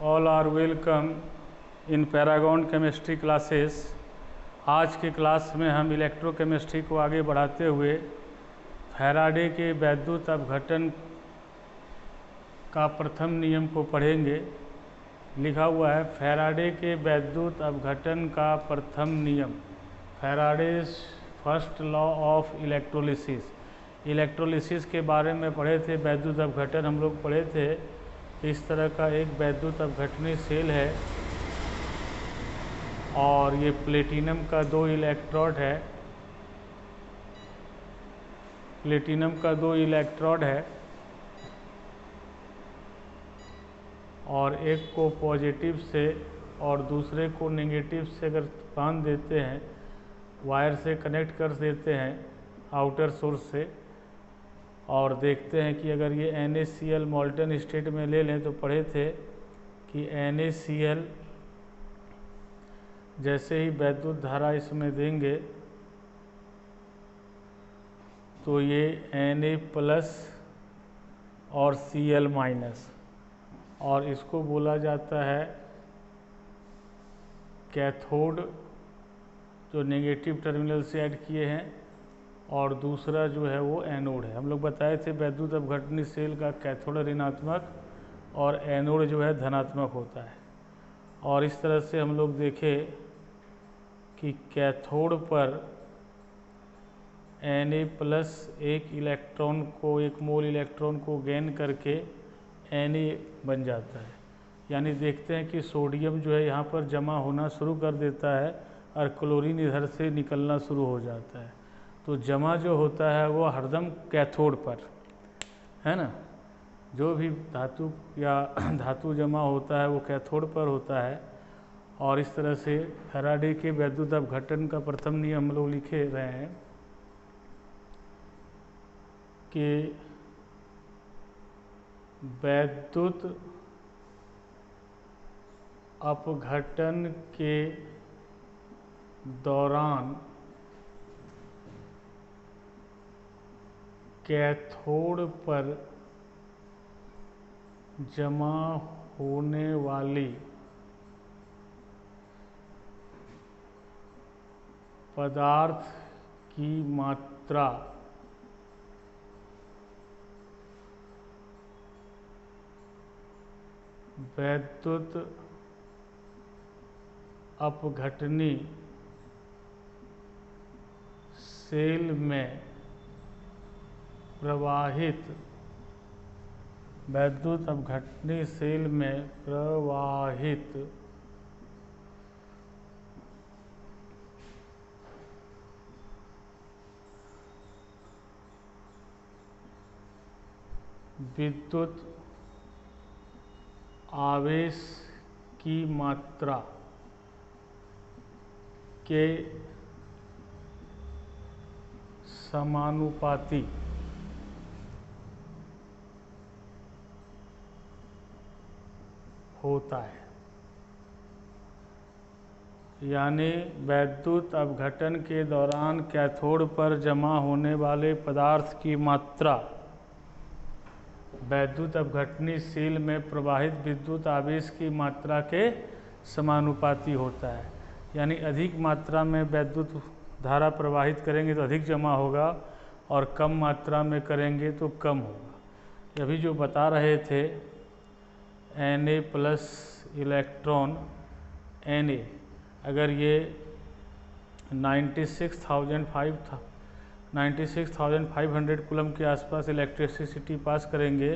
All are welcome in Paragon chemistry classes. आज के class में हम इलेक्ट्रोकेमिस्ट्री को आगे बढ़ाते हुए फैराडे के वैद्युत अपघटन का प्रथम नियम को पढ़ेंगे। लिखा हुआ है फैराडे के वैद्युत अपघटन का प्रथम नियम, Faraday's first law of electrolysis. Electrolysis के बारे में पढ़े थे, वैद्युत अपघटन हम लोग पढ़े थे। इस तरह का एक वैद्युत अपघटनी सेल है और ये प्लेटिनम का 2 इलेक्ट्रोड है, प्लेटिनम का 2 इलेक्ट्रोड है और एक को पॉजिटिव से और दूसरे को नेगेटिव से अगर बांध देते हैं, वायर से कनेक्ट कर देते हैं आउटर सोर्स से, और देखते हैं कि अगर ये NaCl मॉल्टन स्टेट में ले लें तो पढ़े थे कि NaCl जैसे ही वैद्युत धारा इसमें देंगे तो ये Na+ और Cl- और इसको बोला जाता है कैथोड, जो नेगेटिव टर्मिनल से ऐड किए हैं, और दूसरा जो है वो एनोड है। हम लोग बताए थे वैद्युत अपघटनी सेल का कैथोड ऋणात्मक और एनोड जो है धनात्मक होता है। और इस तरह से हम लोग देखे कि कैथोड पर Na+ एक मोल इलेक्ट्रॉन को गेन करके Na बन जाता है। यानी देखते हैं कि सोडियम जो है यहाँ पर जमा होना शुरू कर देता है और क्लोरीन इधर से निकलना शुरू हो जाता है। तो जमा जो होता है वो हरदम कैथोड पर है ना, जो भी धातु या धातु जमा होता है वो कैथोड पर होता है। और इस तरह से फैराडे के वैद्युत अपघटन का प्रथम नियम हम लोग लिखे रहे हैं कि वैद्युत अपघटन के दौरान कैथोड पर जमा होने वाली पदार्थ की मात्रा वैद्युत अपघटनी सेल में प्रवाहित वैद्युत अपघटनी सेल में प्रवाहित विद्युत आवेश की मात्रा के समानुपाती होता है। यानी वैद्युत अपघटन के दौरान कैथोड पर जमा होने वाले पदार्थ की मात्रा वैद्युत अपघटनी सेल में प्रवाहित विद्युत आवेश की मात्रा के समानुपाती होता है। यानी अधिक मात्रा में वैद्युत धारा प्रवाहित करेंगे तो अधिक जमा होगा और कम मात्रा में करेंगे तो कम होगा। अभी जो बता रहे थे Na+ इलेक्ट्रॉन Na, अगर ये 96,500 कूलम के आसपास इलेक्ट्रिसिटी पास करेंगे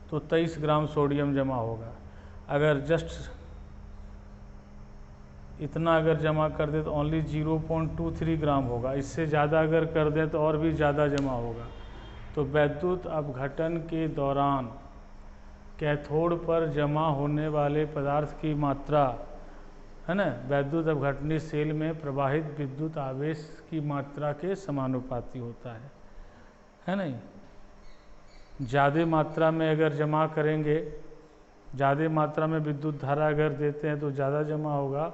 तो 23 ग्राम सोडियम जमा होगा। अगर जस्ट इतना अगर जमा कर दे तो ओनली 0.23 ग्राम होगा। इससे ज़्यादा अगर कर दें तो और भी ज़्यादा जमा होगा। तो वैद्युत अपघटन के दौरान कैथोड पर जमा होने वाले पदार्थ की मात्रा है ना, वैद्युत अपघटनी सेल में प्रवाहित विद्युत आवेश की मात्रा के समानुपाती होता है नहीं। ज़्यादा मात्रा में अगर जमा करेंगे, ज़्यादा मात्रा में विद्युत धारा अगर देते हैं तो ज़्यादा जमा होगा,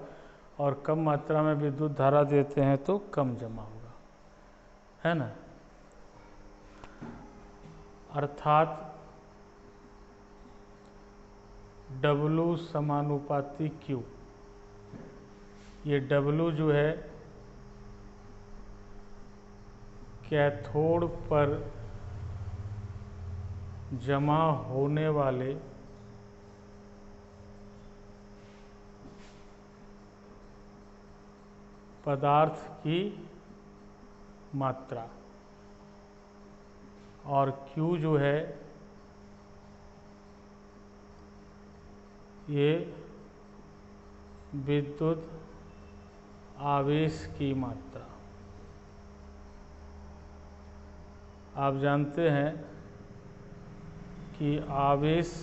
और कम मात्रा में विद्युत धारा देते हैं तो कम जमा होगा, है ना। अर्थात W समानुपाती Q। ये W जो है कैथोड पर जमा होने वाले पदार्थ की मात्रा, और Q जो है ये विद्युत आवेश की मात्रा। आप जानते हैं कि आवेश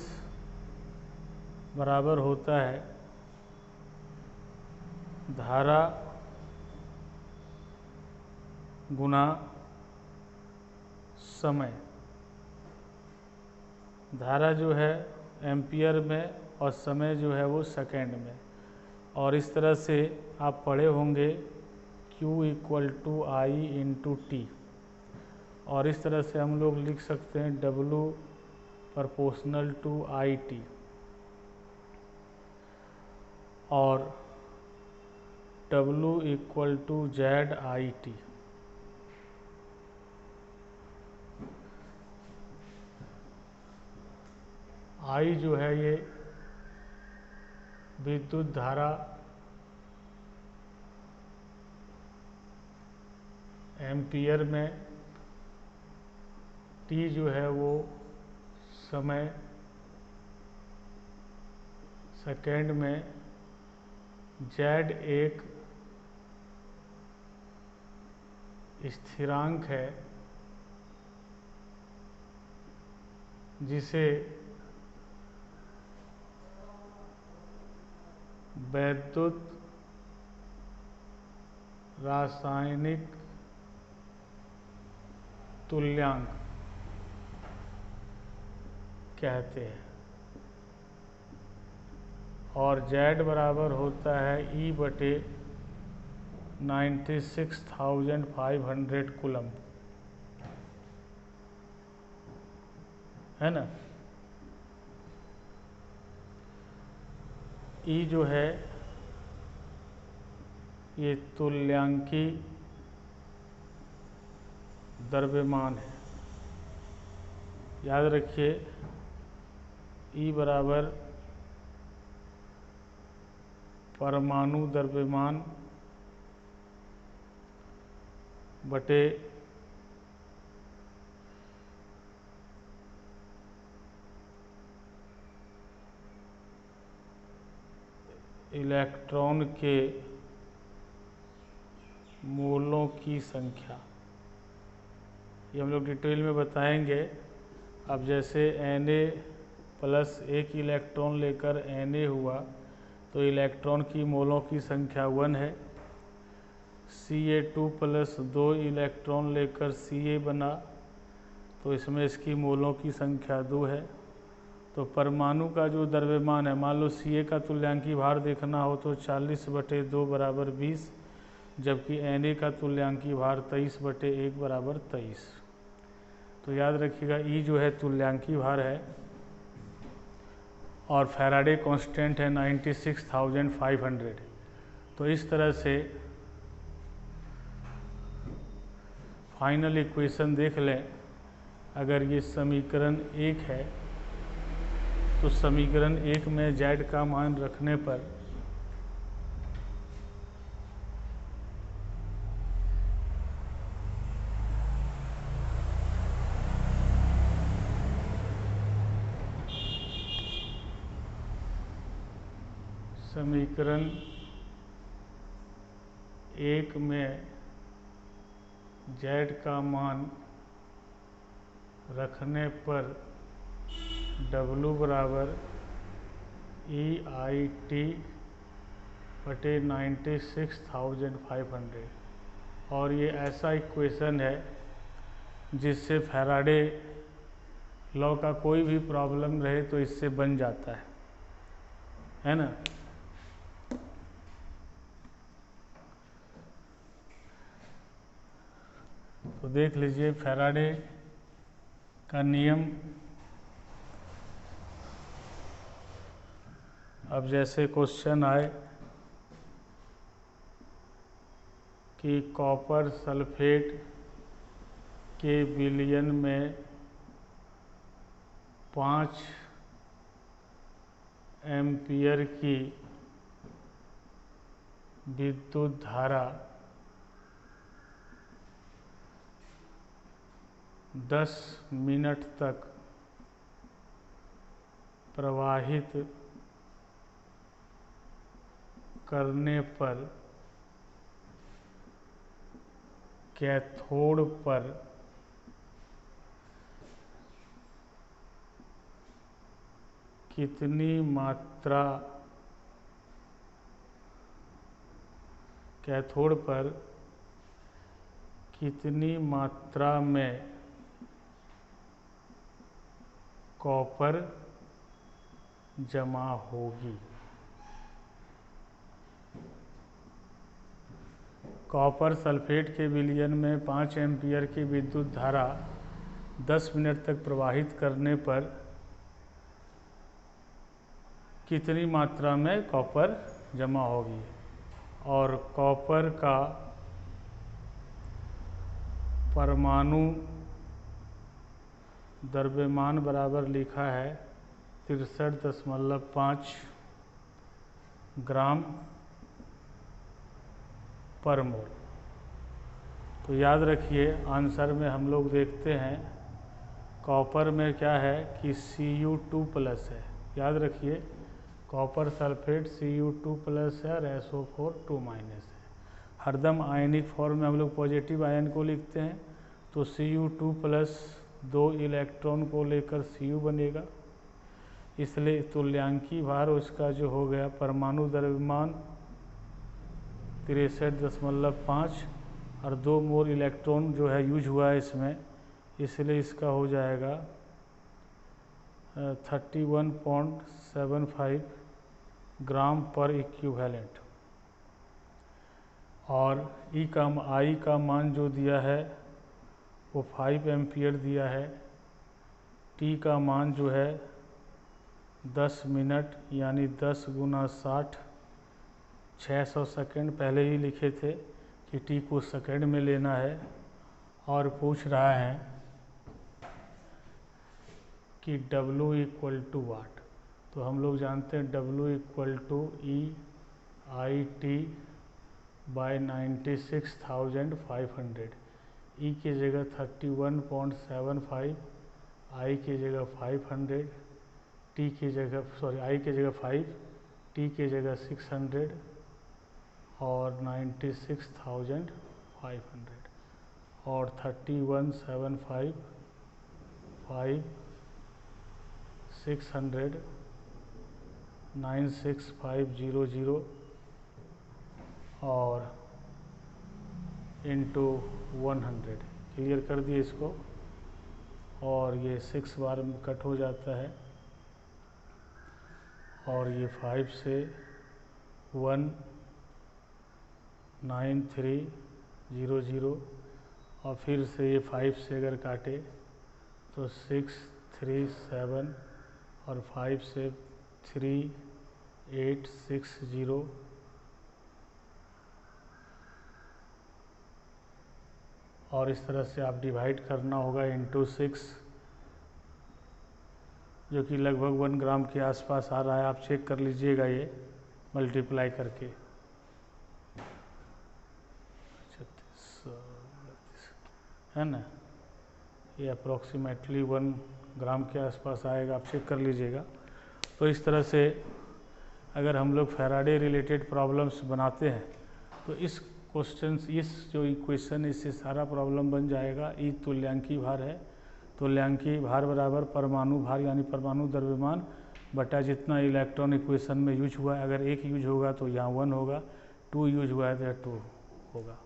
बराबर होता है धारा गुना समय। धारा जो है एम्पियर में और समय जो है वो सेकेंड में। और इस तरह से आप पढ़े होंगे Q = I/T। और इस तरह से हम लोग लिख सकते हैं W ∝ IT और W = ZIT। I जो है ये विद्युत धारा एम्पियर में, T जो है वो समय सेकेंड में, Z एक स्थिरांक है जिसे वैद्युत रासायनिक तुल्यांक कहते हैं। और Z बराबर होता है E/96,500 कूलम, है ना। E जो है ये तुल्यांकी द्रव्यमान है। याद रखिए E बराबर परमाणु द्रव्यमान बटे इलेक्ट्रॉन के मोलों की संख्या। ये हम लोग डिटेल में बताएंगे। अब जैसे Na+ एक इलेक्ट्रॉन लेकर Na हुआ तो इलेक्ट्रॉन की मोलों की संख्या 1 है। Ca2+ 2 इलेक्ट्रॉन लेकर Ca बना तो इसमें इसकी मोलों की संख्या 2 है। तो परमाणु का जो द्रव्यमान है, मान लो Ca का तुल्यांकी भार देखना हो तो 40/2 = 20, जबकि Na का तुल्यांकी भार 23/1 = 23। तो याद रखिएगा E जो है तुल्यांकी भार है और फैराडे कांस्टेंट है 96,500। तो इस तरह से फाइनल इक्वेशन देख लें। अगर ये समीकरण 1 है तो समीकरण 1 में Z का मान रखने पर समीकरण 1 में Z का मान रखने पर W बराबर EIT/96,500। और ये ऐसा इक्वेशन है जिससे फैराडे लॉ का कोई भी प्रॉब्लम रहे तो इससे बन जाता है ना। तो देख लीजिए फैराडे का नियम अब जैसे क्वेश्चन आए कि कॉपर सल्फेट के विलयन में 5 एम्पीयर की विद्युत धारा 10 मिनट तक प्रवाहित करने पर कैथोड पर कितनी मात्रा में कॉपर जमा होगी। कॉपर सल्फेट के विलयन में 5 एम्पीयर की विद्युत धारा 10 मिनट तक प्रवाहित करने पर कितनी मात्रा में कॉपर जमा होगी। और कॉपर का परमाणु द्रव्यमान बराबर लिखा है 63.5 ग्राम पर मोल। तो याद रखिए आंसर में हम लोग देखते हैं कॉपर में क्या है कि Cu2+ है। याद रखिए कॉपर सल्फेट Cu2+ है और SO4 2- है। हरदम आयनिक फॉर्म में हम लोग पॉजिटिव आयन को लिखते हैं, तो Cu2+ 2 इलेक्ट्रॉन को लेकर Cu बनेगा, इसलिए तुल्यांकी भार उसका जो हो गया परमाणु द्रव्यमान 63.5 और 2 मोल इलेक्ट्रॉन जो है यूज हुआ है इसमें, इसलिए इसका हो जाएगा 31.75 ग्राम पर इक्विवेलेंट। और I का मान जो दिया है वो 5 एम्पीयर दिया है। T का मान जो है 10 मिनट यानी 10 × 60 600 सेकेंड पहले ही लिखे थे कि T को सेकेंड में लेना है। और पूछ रहा है कि W = वाट, तो हम लोग जानते हैं W = E/96,500। E की जगह 31.75, I की जगह 500, I की जगह 5, T की जगह 600 और 96,500 और 31.75, 5, 600, 96500 और इंटू 100। क्लियर कर दिए इसको, और ये 6 बार में कट हो जाता है और ये 5 से 19300 और फिर से ये 5 से अगर काटे तो 637 और 5 से 3860 और इस तरह से आप डिवाइड करना होगा इंटू 6, जो कि लगभग 1 ग्राम के आसपास आ रहा है। आप चेक कर लीजिएगा ये मल्टीप्लाई करके। 36 है ना, ये अप्रॉक्सीमेटली 1 ग्राम के आसपास आएगा, आप चेक कर लीजिएगा। तो इस तरह से अगर हम लोग फैराडे रिलेटेड प्रॉब्लम्स बनाते हैं तो इस क्वेश्चन, इस जो इक्वेशन, इससे सारा प्रॉब्लम बन जाएगा। ई तुल्यांकी भार है, तुल्यांकी भार बराबर परमाणु भार यानी परमाणु द्रव्यमान बटा जितना इलेक्ट्रॉन इक्वेशन में यूज हुआ है। अगर 1 यूज होगा तो यहाँ 1 होगा, 2 यूज हुआ है तो 2 होगा।